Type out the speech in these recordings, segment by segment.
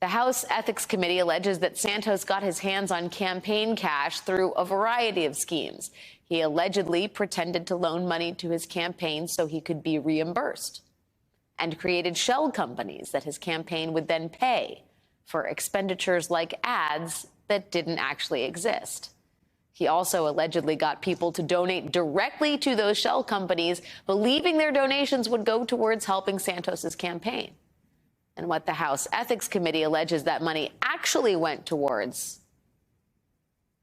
The House Ethics Committee alleges that Santos got his hands on campaign cash through a variety of schemes. He allegedly pretended to loan money to his campaign so he could be reimbursed, and created shell companies that his campaign would then pay for expenditures like ads that didn't actually exist. He also allegedly got people to donate directly to those shell companies, believing their donations would go towards helping Santos's campaign. And what the House Ethics Committee alleges that money actually went towards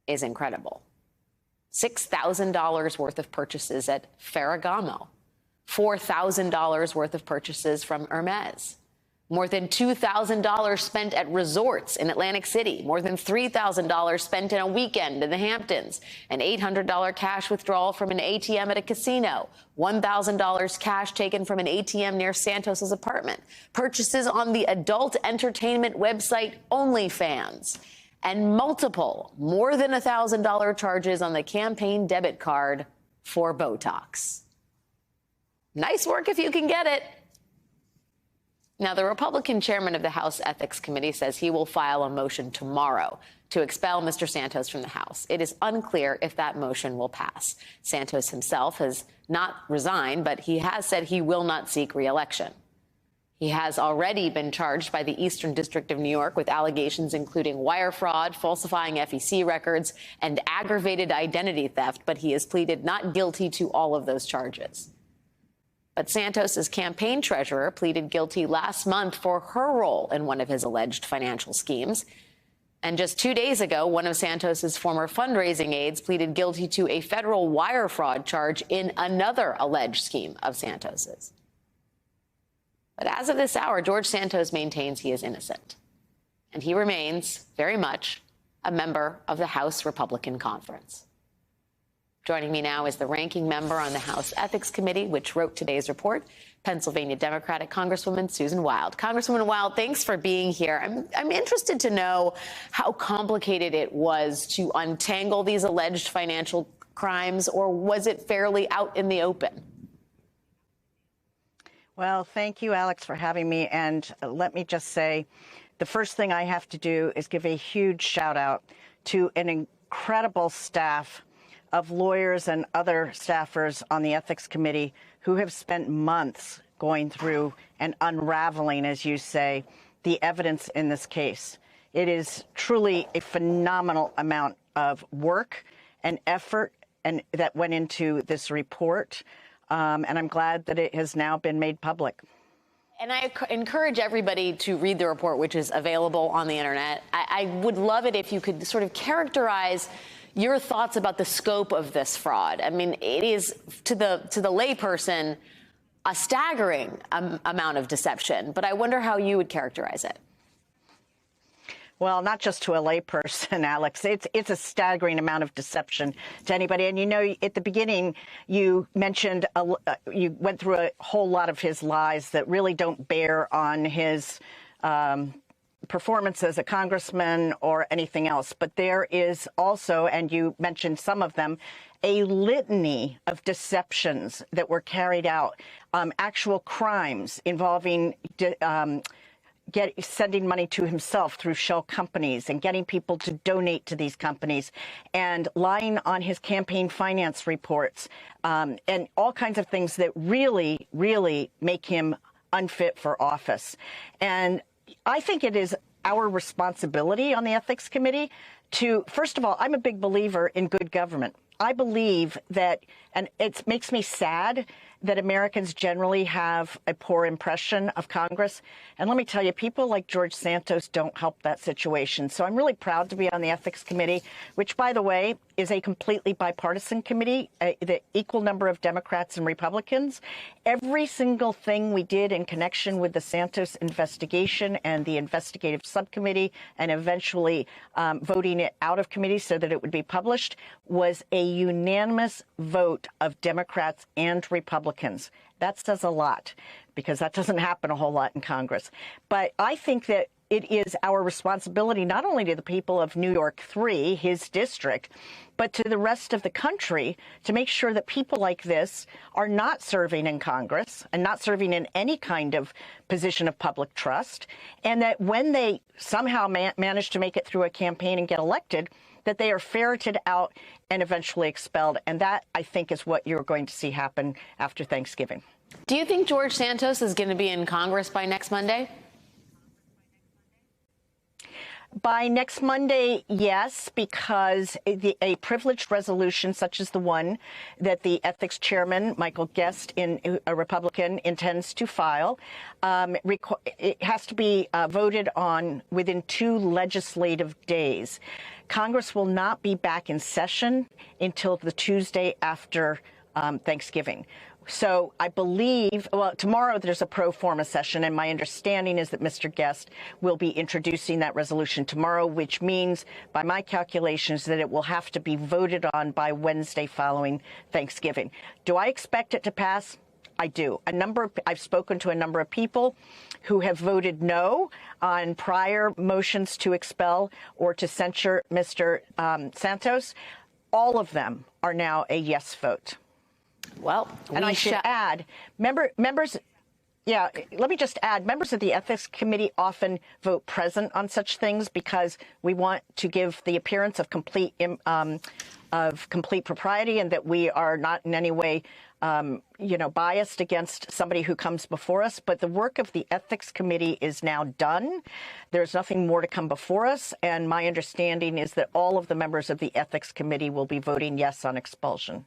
is incredible. $6,000 worth of purchases at Ferragamo, $4,000 worth of purchases from Hermes, more than $2,000 spent at resorts in Atlantic City, more than $3,000 spent in a weekend in the Hamptons, an $800 cash withdrawal from an ATM at a casino, $1,000 cash taken from an ATM near Santos's apartment, purchases on the adult entertainment website OnlyFans, and multiple more than $1,000 charges on the campaign debit card for Botox. Nice work if you can get it. Now, the Republican chairman of the House Ethics Committee says he will file a motion tomorrow to expel Mr. Santos from the House. It is unclear if that motion will pass. Santos himself has not resigned, but he has said he will not seek re-election. He has already been charged by the Eastern District of New York with allegations including wire fraud, falsifying FEC records, and aggravated identity theft, but he has pleaded not guilty to all of those charges. But Santos's campaign treasurer pleaded guilty last month for her role in one of his alleged financial schemes. And just 2 days ago, one of Santos's former fundraising aides pleaded guilty to a federal wire fraud charge in another alleged scheme of Santos's. But as of this hour, George Santos maintains he is innocent. And he remains very much a member of the House Republican Conference. Joining me now is the ranking member on the House Ethics Committee, which wrote today's report, Pennsylvania Democratic Congresswoman Susan Wild. Congresswoman Wild, thanks for being here. I'm interested to know how complicated it was to untangle these alleged financial crimes, or was it fairly out in the open? Well, thank you, Alex, for having me. And let me just say, the first thing I have to do is give a huge shout out to an incredible staff of lawyers and other staffers on the Ethics Committee who have spent months going through and unraveling, as you say, the evidence in this case. It is truly a phenomenal amount of work and effort and that went into this report, and I'm glad that it has now been made public. And I encourage everybody to read the report, which is available on the internet. I would love it if you could sort of characterize your thoughts about the scope of this fraud. I mean, it is, to the layperson, a staggering amount of deception, but I wonder how you would characterize it. Well, not just to a layperson, Alex. It's a staggering amount of deception to anybody. And, you know, at the beginning, you mentioned you went through a whole lot of his lies that really don't bear on his performance as a congressman or anything else. But there is also, and you mentioned some of them, a litany of deceptions that were carried out, actual crimes involving sending money to himself through shell companies and getting people to donate to these companies and lying on his campaign finance reports, and all kinds of things that really, really make him unfit for office. And I think it is our responsibility on the Ethics Committee to, first of all, I'm a big believer in good government. I believe that, and it makes me sad that Americans generally have a poor impression of Congress. And let me tell you, people like George Santos don't help that situation. So I'm really proud to be on the Ethics Committee, which, by the way, is a completely bipartisan committee, the equal number of Democrats and Republicans. Every single thing we did in connection with the Santos investigation and the investigative subcommittee and eventually voting it out of committee so that it would be published was a unanimous vote of Democrats and Republicans. That says a lot because that doesn't happen a whole lot in Congress. But I think that it is our responsibility not only to the people of New York 3, his district, but to the rest of the country to make sure that people like this are not serving in Congress and not serving in any kind of position of public trust, and that when they somehow manage to make it through a campaign and get elected, that they are ferreted out and eventually expelled. And that, I think, is what you're going to see happen after Thanksgiving. Do you think George Santos is going to be in Congress by next Monday? By next Monday, yes, because a privileged resolution such as the one that the ethics chairman, Michael Guest, a Republican, intends to file, it has to be voted on within 2 legislative days. Congress will not be back in session until the Tuesday after Thanksgiving. So I believe, well, tomorrow there's a pro forma session, and my understanding is that Mr. Guest will be introducing that resolution tomorrow, which means, by my calculations, that it will have to be voted on by Wednesday following Thanksgiving. Do I expect it to pass? I do. I've spoken to a number of people who have voted no on prior motions to expel or to censure Mr. Santos. All of them are now a yes vote. Well, and I should add, members, yeah, let me just add, members of the Ethics Committee often vote present on such things because we want to give the appearance of complete propriety, and that we are not in any way, biased against somebody who comes before us. But the work of the Ethics Committee is now done. There's nothing more to come before us. And my understanding is that all of the members of the Ethics Committee will be voting yes on expulsion.